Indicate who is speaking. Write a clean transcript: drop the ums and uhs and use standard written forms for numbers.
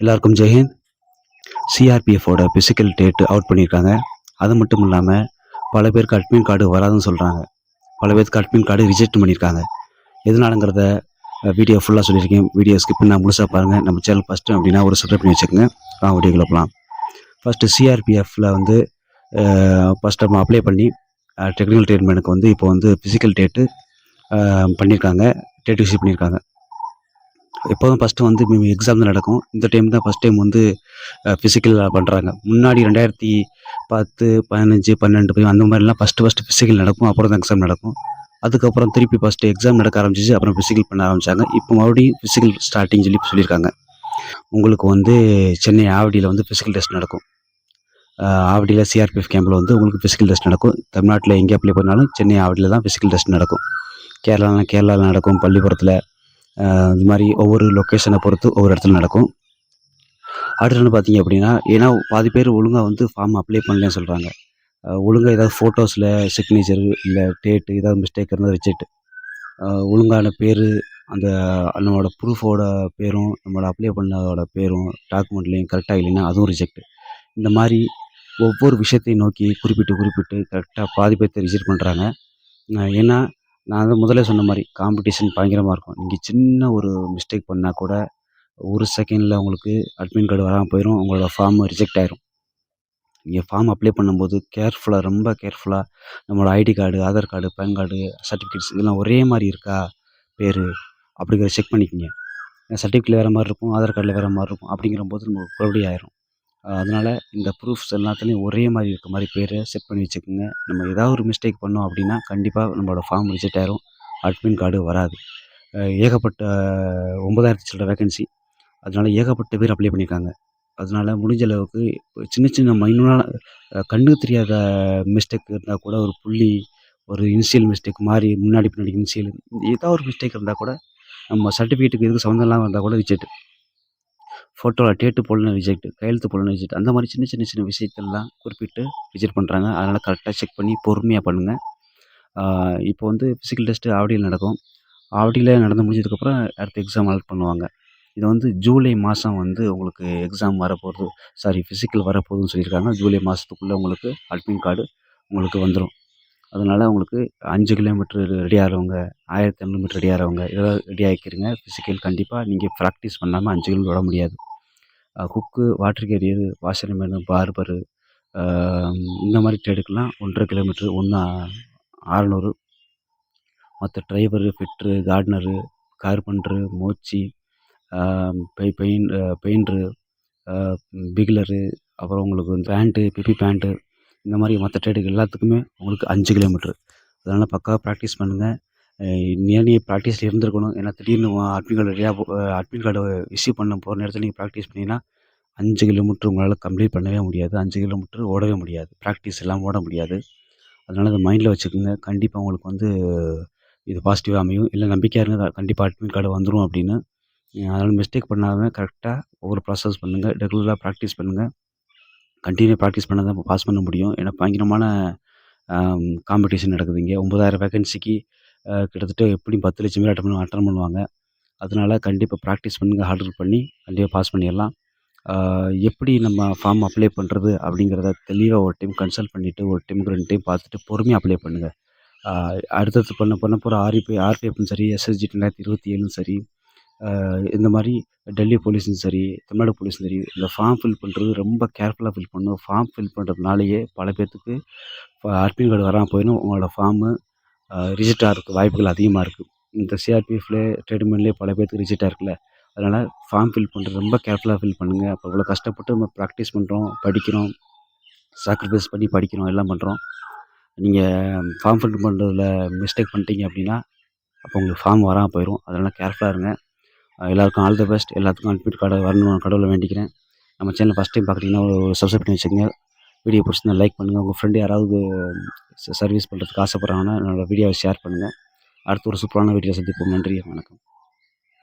Speaker 1: எல்லாருக்கும் ஜெய்ஹிந்த். சிஆர்பிஎஃபோட physical date out பண்ணியிருக்காங்க. அது மட்டும் இல்லாமல் பல பேருக்கு அட்மின் கார்டு வராதுன்னு சொல்கிறாங்க. பல பேருக்கு அட்மின் கார்டு ரிஜெக்ட் பண்ணியிருக்காங்க. எதனாலங்கிறத வீடியோ ஃபுல்லாக சொல்லியிருக்கேன். வீடியோ ஸ்கிப் பண்ணால் முழுசாக பாருங்கள். நம்ம சேனல் ஃபஸ்ட்டு அப்படின்னா ஒரு சப்ஸ்கிரைப் பண்ணி வச்சுக்கோங்க. வீடியோக்குள்ள போகலாம். ஃபஸ்ட்டு சிஆர்பிஎஃப்பில் வந்து ஃபஸ்ட் நம்ம அப்ளை பண்ணி டெக்னிக்கல் ட்ரீட்மெண்ட்டுக்கு வந்து இப்போ வந்து ஃபிசிக்கல் டேட்டு பண்ணியிருக்காங்க. டேட் இஷ்யூ பண்ணியிருக்காங்க. எப்போதும் ஃபஸ்ட்டு வந்து எக்ஸாம் தான் நடக்கும். இந்த டைம் தான் ஃபஸ்ட் டைம் வந்து ஃபிசிக்கல் பண்ணுறாங்க. முன்னாடி 2010, 15, 12 அந்த மாதிரிலாம் ஃபஸ்ட்டு ஃபிசிக்கல் நடக்கும். அப்புறம் தான் எக்ஸாம் நடக்கும். அதுக்கப்புறம் திருப்பி ஃபஸ்ட்டு எக்ஸாம் நடக்க ஆரம்பிச்சிச்சு. அப்புறம் ஃபிசிக்கல் பண்ண ஆரம்பித்தாங்க. இப்போ மறுபடியும் ஃபிசிக்கல் ஸ்டார்டிங் சொல்லியிருக்காங்க. உங்களுக்கு வந்து சென்னை ஆவடியில் வந்து ஃபிசிக்கல் டெஸ்ட் நடக்கும். ஆவடியில் சிஆர்பிஎஃப் கேம்பில் வந்து உங்களுக்கு ஃபிசிக்கல் டெஸ்ட் நடக்கும். தமிழ்நாட்டில் எங்கே அப்ளை பண்ணாலும் சென்னை ஆவடியில் தான் ஃபிசிக்கல் டெஸ்ட் நடக்கும். கேரளாவில் நடக்கும். பள்ளிப்புறத்தில் இது மாதிரி ஒவ்வொரு லொக்கேஷனை பொறுத்து ஒவ்வொரு இடத்துல நடக்கும். அடுத்து பார்த்தீங்க அப்படின்னா, ஏன்னா பாதி பேர் ஒழுங்காக வந்து ஃபார்ம் அப்ளை பண்ணலன்னு சொல்கிறாங்க. ஒழுங்காக ஏதாவது ஃபோட்டோஸில் சிக்னேச்சர் இல்லை டேட்டு ஏதாவது மிஸ்டேக் இருந்தால் ரிஜெக்ட். ஒழுங்கான பேர், அந்த நம்மளோட ப்ரூஃபோட பேரும் நம்மளோட அப்ளை பண்ணதோட பேரும் டாக்குமெண்ட்லேயும் கரெக்டாக இல்லைன்னா அதுவும் ரிஜெக்ட். இந்த மாதிரி ஒவ்வொரு விஷயத்தையும் நோக்கி குறிப்பிட்டு கரெக்டாக பாதி பேர்த்தை ரிஜெக்ட் பண்ணுறாங்க. ஏன்னா நான் வந்து முதல்ல சொன்ன மாதிரி காம்படிஷன் பயங்கரமாக இருக்கும். நீங்கள் சின்ன ஒரு மிஸ்டேக் பண்ணால் கூட ஒரு செகண்டில் உங்களுக்கு அட்மின் கார்டு வராமல் போயிடும். உங்களோட ஃபார்ம் ரிஜெக்ட் ஆயிரும். நீங்கள் ஃபார்ம் அப்ளை பண்ணும்போது ரொம்ப கேர்ஃபுல்லாக நம்மளோட ID card, Aadhaar card, pan card, certificates இதெல்லாம் ஒரே மாதிரி இருக்கா பேர் அப்படிங்கிறத செக் பண்ணிக்கோங்க. சர்டிஃபிகேட்டில் வேறு மாதிரி இருக்கும், ஆதார் கார்டில் வேறு மாதிரி இருக்கும். அப்படிங்கிற போது நமக்கு குழப்படி ஆயிரும். அதனால் இந்த ப்ரூஃப்ஸ் எல்லாத்துலேயும் ஒரே மாதிரி இருக்க மாதிரி பேரை செட் பண்ணி வச்சுக்கோங்க. நம்ம ஏதாவது ஒரு மிஸ்டேக் பண்ணோம் அப்படின்னா கண்டிப்பாக நம்மளோட ஃபார்ம் ரிஜெக்ட் ஆயிரும். அட்மின் கார்டு வராது. ஏகப்பட்ட 9000 சில்லற வேகன்சி. அதனால் ஏகப்பட்ட பேர் அப்ளை பண்ணியிருக்காங்க. அதனால் முடிஞ்ச அளவுக்கு சின்ன மைனூரான கண்ணுக்கு தெரியாத மிஸ்டேக் இருந்தால் கூட ஒரு புள்ளி, ஒரு இனிஷியல் மிஸ்டேக் மாதிரி முன்னாடி பின்னாடி இனிஷியல் ஏதாவது ஒரு மிஸ்டேக் இருந்தால் கூட நம்ம சர்டிஃபிகேட்டுக்கு எதுக்கு சம்மந்தம் இல்லாமல் இருந்தால் கூட ரிஜெக்ட். ஃபோட்டோவில் டேட்டு போடலன்னு ரிஜெக்ட், கையெழுத்து போடலன்னு ரிஜெக்ட். அந்த மாதிரி சின்ன விஷயத்தெல்லாம் குறிப்பிட்டு ரிஜெக்ட் பண்ணுறாங்க. அதனால் கரெக்டாக செக் பண்ணி பொறுமையாக பண்ணுங்கள். இப்போ வந்து ஃபிசிக்கல் டெஸ்ட்டு ஆவடியில் நடக்கும். ஆவடியில் நடந்து முடிஞ்சதுக்கப்புறம் அடுத்த எக்ஸாம் அலாட் பண்ணுவாங்க. இது வந்து ஜூலை மாதம் வந்து உங்களுக்கு எக்ஸாம் ஃபிசிக்கல் வரப்போகுதுன்னு சொல்லியிருக்காங்க. ஜூலை மாதத்துக்குள்ளே உங்களுக்கு அட்மிட் கார்டு உங்களுக்கு வந்துடும். அதனால் உங்களுக்கு 5 கிலோமீட்டர் ரெடி ஆகிறவங்க, 1500 மீட்டர் ரெடி ஆகிறவங்க இதெல்லாம் ரெடி ஆகிக்கிறங்க. ஃபிசிக்கல் கண்டிப்பாக நீங்கள் ப்ராக்டிஸ் பண்ணாமல் 5 கிலோமீட்டர் விட முடியாது. குக்கு, வாட்டர் கேரியர், வாஷர்மேனு, பார்பரு இந்த மாதிரி ட்ரேடுக்கெலாம் 1.5 கிலோமீட்ரு, 600. மற்ற டிரைவரு, ஃபிட்ரு, கார்டனரு, கார்பெண்டரு, மோச்சி, பெயிண்டரு, பிகிலரு, அப்புறம் உங்களுக்கு பேண்ட்டு, பிபி பேண்ட்டு இந்த மாதிரி மற்ற ட்ரேடுக்கு எல்லாத்துக்குமே உங்களுக்கு 5 கிலோமீட்ரு. அதனால் பக்காவாக ப்ராக்டிஸ் பண்ணுங்கள். நீங்கள் ப்ராக்டிஸில் இருந்திருக்கணும். ஏன்னா திடீர்னு அட்மிட் கார்டு இஷ்யூ பண்ண போகிற நேரத்தில் நீங்கள் ப்ராக்டிஸ் பண்ணிங்கன்னா 5 கிலோமீட்ரு உங்களால் கம்ப்ளீட் பண்ணவே முடியாது. 5 கிலோமீட்ரு ஓடவே முடியாது. ப்ராக்டிஸ் எல்லாம் ஓட முடியாது. அதனால் அதை மைண்டில் வச்சுக்கோங்க. கண்டிப்பாக உங்களுக்கு வந்து இது பாசிட்டிவாக அமையும். இல்லை நம்பிக்கையாக இருங்க, கண்டிப்பாக அட்மிட் கார்டு வந்துடும் அப்படின்னு. அதனால் மிஸ்டேக் பண்ணாமல் கரெக்டாக ஒவ்வொரு ப்ராசஸ் பண்ணுங்கள். ரெகுலராக ப்ராக்டிஸ் பண்ணுங்கள். கண்டினியூ ப்ராக்டிஸ் பண்ணால் தான் பாஸ் பண்ண முடியும். ஏன்னா பயங்கரமான காம்படிஷன் நடக்குது இங்கே. 9000 வேகன்சிக்கு கிட்டத்தட்ட எப்படியும் 10 லட்சம் பேர் அட்டன் பண்ணுவாங்க. அதனால் கண்டிப்பாக ப்ராக்டிஸ் பண்ணுங்கள். ஹார்ட் ஒர்க் பண்ணி கண்டிப்பாக பாஸ் பண்ணிடலாம். எப்படி நம்ம ஃபார்ம் அப்ளை பண்ணுறது அப்படிங்கிறத தெளிவாக ஒரு டைம் கன்சல்ட் பண்ணிவிட்டு ஒரு டைமுக்கு 2 டைம் பார்த்துட்டு பொறுமையாக அப்ளை பண்ணுங்கள். அடுத்தது பண்ண போகிற ஆர்பிஎஃப்பும் சரி, எஸ்எஸ்ஜி 2027ம் சரி, இந்த மாதிரி டெல்லி போலீஸும் சரி, தமிழ்நாடு போலீஸும் சரி, இந்த ஃபார்ம் ஃபில் பண்ணுறது ரொம்ப கேர்ஃபுல்லாக ஃபில் பண்ணணும். ஃபார்ம் ஃபில் பண்ணுறதுனாலேயே பல பேர்த்துக்கு அட்மிட் கார்டு வராமல் போயிடும். உங்களோட ஃபார்மு ரிஜெக்ட் ஆகிறதுக்கு வாய்ப்புகள் அதிகமாக இருக்குது. இந்த சிஆர்பிஎஃப்ல ட்ரீட்மெண்ட்லேயே பல பேர்த்துக்கு ரிஜெக்ட் ஆகிருக்குல்ல. அதனால் ஃபார்ம் ஃபில் பண்ணுறது ரொம்ப கேர்ஃபுல்லாக ஃபில் பண்ணுங்கள். அப்போ இவ்வளோ கஷ்டப்பட்டு நம்ம ப்ராக்டிஸ் பண்ணுறோம், படிக்கிறோம், சாக்ரிஃபைஸ் பண்ணி படிக்கிறோம், எல்லாம் பண்ணுறோம். நீங்கள் ஃபார்ம் ஃபில் பண்ணுறதுல மிஸ்டேக் பண்ணிட்டீங்க அப்படின்னா அப்போ உங்களுக்கு ஃபார்ம் வராமல் போயிடும். அதனால் கேர்ஃபுல்லாக இருங்க. எல்லாருக்கும் ஆல் தி பெஸ்ட். எல்லாத்துக்கும் அட்மிட் கார்டு வரணும்னு கடவுளை வேண்டிக்கிறேன். நம்ம சேனல் ஃபஸ்ட் டைம் பார்க்குறீங்கன்னா ஒரு சப்ஸ்கிரைப் பண்ணி வச்சுக்கோங்க. வீடியோ பிடிச்சிருந்தா லைக் பண்ணுங்கள். உங்கள் ஃப்ரெண்டு யாராவது சர்வீஸ் பண்ணுறதுக்கு ஆசைப்பட்றாங்கன்னா என்னோடய வீடியோவை ஷேர் பண்ணுங்கள். அடுத்து ஒரு சூப்பரான வீடியோ சந்திப்போம். நன்றி, வணக்கம்.